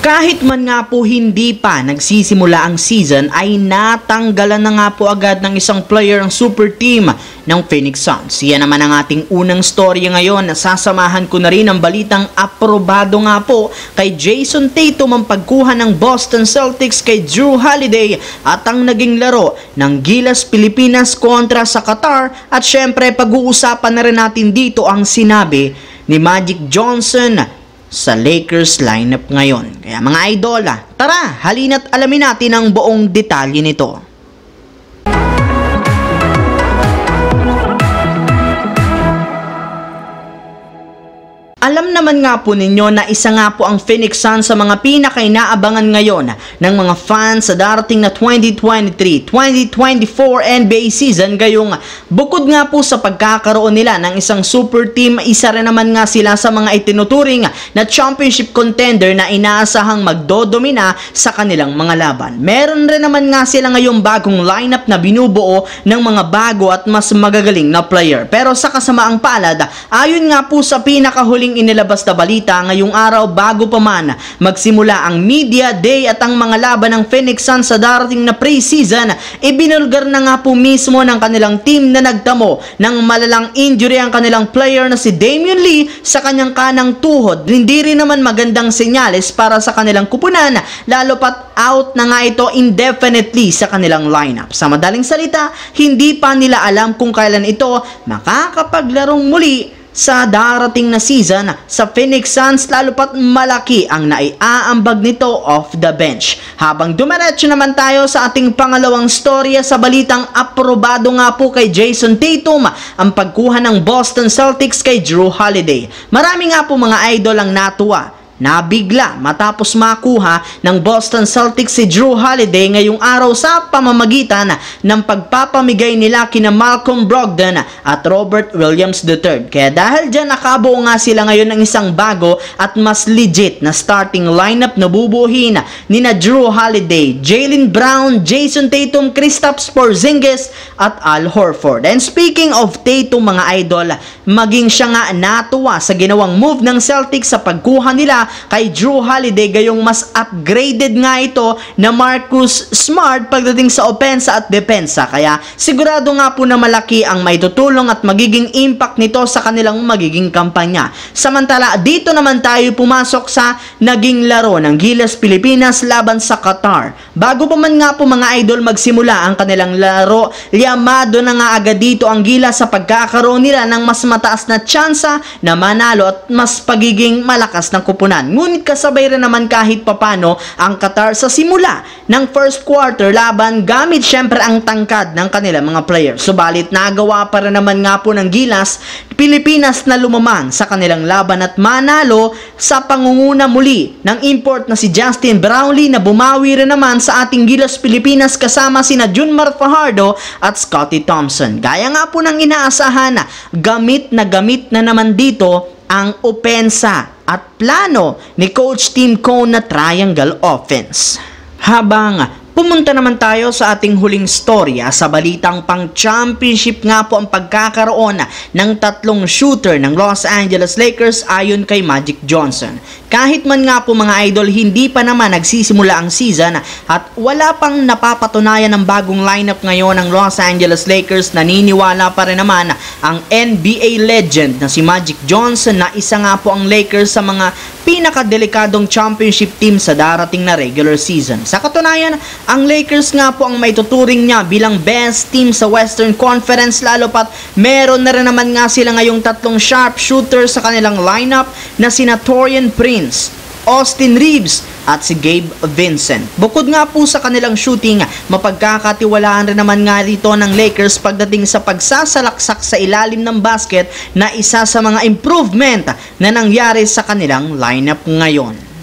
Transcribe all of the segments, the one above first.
Kahit man nga po hindi pa nagsisimula ang season ay natanggalan na nga po agad ng isang player ang super team ng Phoenix Suns. Yan naman ang ating unang story ngayon. Sasamahan ko na rin ang balitang aprobado nga po kay Jason Tatum ang pagkuha ng Boston Celtics kay Jrue Holiday at ang naging laro ng Gilas Pilipinas kontra sa Qatar. At syempre pag-uusapan na rin natin dito ang sinabi ni Magic Johnson sa Lakers lineup ngayon. Kaya mga idol, tara, halina't alamin natin ang buong detalye nito. Alam naman nga po ninyo na isa nga po ang Phoenix Suns sa mga pinaka-inaabangan ngayon ng mga fans sa darating na 2023-2024 NBA season. Gayong bukod nga po sa pagkakaroon nila ng isang super team, isa rin naman nga sila sa mga itinuturing na championship contender na inaasahang magdodomina sa kanilang mga laban. Meron rin naman nga sila ngayong bagong lineup na binubuo ng mga bago at mas magagaling na player. Pero sa kasamaang palad, ayon nga po sa pinakahuling inilabas na balita ngayong araw bago pa man magsimula ang media day at ang mga laban ng Phoenix Suns sa darating na preseason, ibinulgar na nga po mismo ng kanilang team na nagtamo ng malalang injury ang kanilang player na si Damian Lee sa kanyang kanang tuhod. Hindi rin naman magandang senyales para sa kanilang kupunan, lalo pat out na nga ito indefinitely sa kanilang lineup. Sa madaling salita, hindi pa nila alam kung kailan ito makakapaglarong muli sa darating na season sa Phoenix Suns, lalo pat malaki ang naiaambag nito off the bench. Habang dumiretso naman tayo sa ating pangalawang storya sa balitang aprobado nga po kay Jason Tatum ang pagkuha ng Boston Celtics kay Jrue Holiday. Marami nga po mga idol ang natuwa, nabigla matapos makuha ng Boston Celtics si Jrue Holiday ngayong araw sa pamamagitan ng pagpapamigay nila kina Malcolm Brogdon at Robert Williams III. Kaya dahil dyan nakabuo nga sila ngayon ng isang bago at mas legit na starting lineup na bubuhin nina Jrue Holiday, Jaylen Brown, Jason Tatum, Kristaps Porzingis at Al Horford. And speaking of Tatum mga idol, maging siya nga natuwa sa ginawang move ng Celtics sa pagkuha nila kay Jrue Holiday, gayong mas upgraded nga ito na Marcus Smart pagdating sa opensa at depensa. Kaya sigurado nga po na malaki ang maitutulong at magiging impact nito sa kanilang magiging kampanya. Samantala dito naman tayo pumasok sa naging laro ng Gilas Pilipinas laban sa Qatar. Bago pa man nga po mga idol magsimula ang kanilang laro, liyamado na nga agad dito ang Gilas sa pagkakaroon nila ng mas mataas na tsansa na manalo at mas pagiging malakas ng kupunan. Ngunit kasabay rin naman kahit papano ang Qatar sa simula ng first quarter laban gamit syempre ang tangkad ng kanilang mga players. Subalit nagawa pa rin naman nga po ng Gilas Pilipinas na lumamang sa kanilang laban at manalo sa pangunguna muli ng import na si Justin Brownlee na bumawi rin naman sa ating Gilas Pilipinas kasama sina Junmar Fajardo at Scottie Thompson. Gaya nga po ng inaasahan, gamit na naman dito ang opensa at plano ni Coach Tim Cone na triangle offense. Habang pumunta naman tayo sa ating huling storya sa balitang pang-championship nga po ang pagkakaroon ng tatlong shooter ng Los Angeles Lakers ayon kay Magic Johnson. Kahit man nga po mga idol hindi pa naman nagsisimula ang season at wala pang napapatunayan ng bagong lineup ngayon ng Los Angeles Lakers, naniniwala pa rin naman ang NBA legend na si Magic Johnson na isa nga po ang Lakers sa mga pinakadelikadong championship team sa darating na regular season. Sa katunayan, ang Lakers nga po ang maituturing niya bilang best team sa Western Conference, lalo pat meron na rin naman nga sila ngayong tatlong sharp shooter sa kanilang lineup na sina Taurean Prince, Austin Reeves at si Gabe Vincent. Bukod nga po sa kanilang shooting, mapagkakatiwalaan rin naman nga dito ng Lakers pagdating sa pagsasalaksak sa ilalim ng basket na isa sa mga improvement na nangyari sa kanilang lineup ngayon.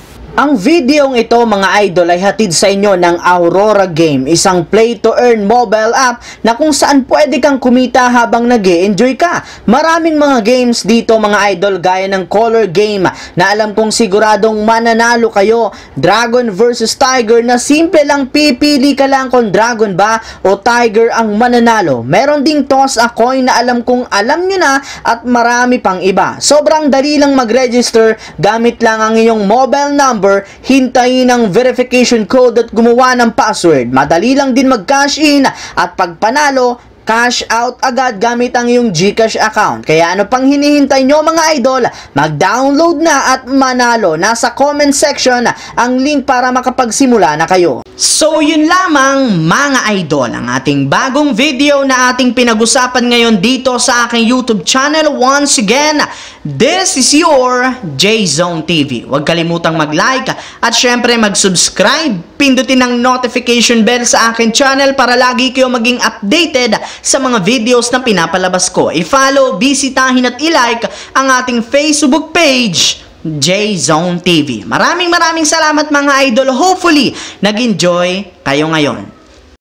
Ang videong ito mga idol ay hatid sa inyo ng Aurora Game, isang play-to-earn mobile app na kung saan pwede kang kumita habang nag-e-enjoy ka. Maraming mga games dito mga idol gaya ng color game na alam kong siguradong mananalo kayo. Dragon versus Tiger na simple lang, pipili ka lang kung Dragon ba o Tiger ang mananalo. Meron ding toss a coin na alam kong alam nyo na at marami pang iba. Sobrang dali lang mag-register gamit lang ang iyong mobile number number, hintayin ang verification code at gumawa ng password. Madali lang din mag-cash in at pag panalo, cash out agad gamit ang iyong GCash account. Kaya ano pang hinihintay nyo mga idol? Mag-download na at manalo. Nasa comment section ang link para makapagsimula na kayo. So yun lamang mga idol, ang ating bagong video na ating pinag-usapan ngayon dito sa aking YouTube channel. Once again, this is your J-Zone TV. Huwag kalimutang mag-like at syempre mag-subscribe. Pindutin ang notification bell sa aking channel para lagi kayo maging updated sa mga videos na pinapalabas ko. I-follow, bisitahin at i-like ang ating Facebook page, J-Zone TV. Maraming salamat mga idol. Hopefully, nag-enjoy kayo ngayon.